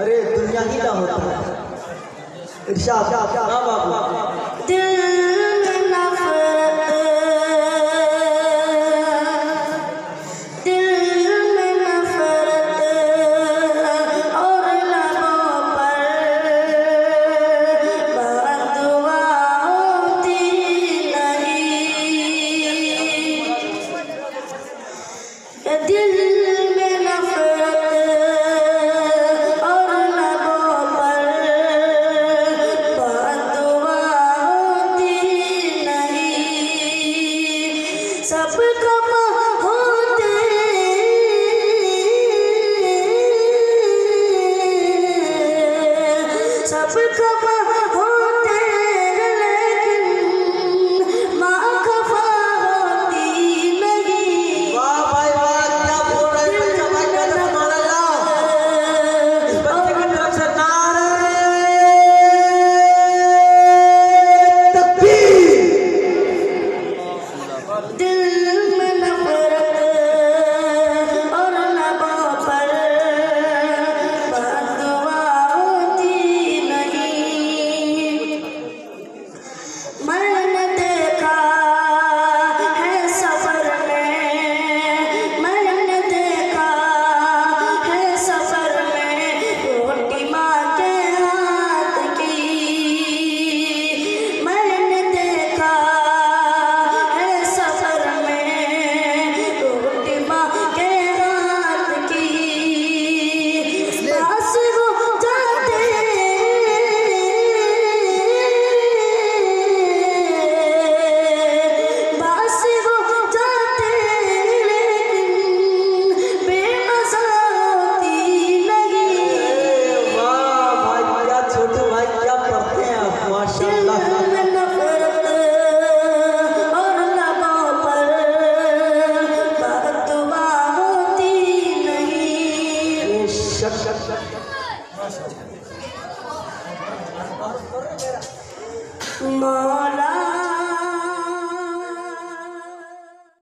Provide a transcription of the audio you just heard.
अरे दुनिया ही ना होता है। इरशाद हाँ बाबू। दिल में नफरत, दिल में नफरत और लबों पर बददुआ होती नहीं। दिल में नफरत और लबों पर बददुआ होती नहीं। सब कम होते सब कम होते लेकिन माँ खफा होती नहीं। वाह भाई वाह, क्या बोल रहे हैं बच्चा भाई, क्या सुभान अल्लाह। इस बच्चे की तरफ से नारे तकबीर। दिल में नफरत और लबों पर बददुआ होती नहीं। मैंने देखा है सफर में, मैंने देखा है सफर में रोटी माँ के हाथ की। मैंने देखा है सफर में रोटी माँ के हाथ की। पास हो जाते पास हो जाते लेकिन बेमज़ा होती नहीं। वाह भाई, क्या छोटू भाई, क्या पढ़ते हैं आप, माशाल्लाह। दिल में नफरत और लबों पर बददुआ होती नहीं। मौला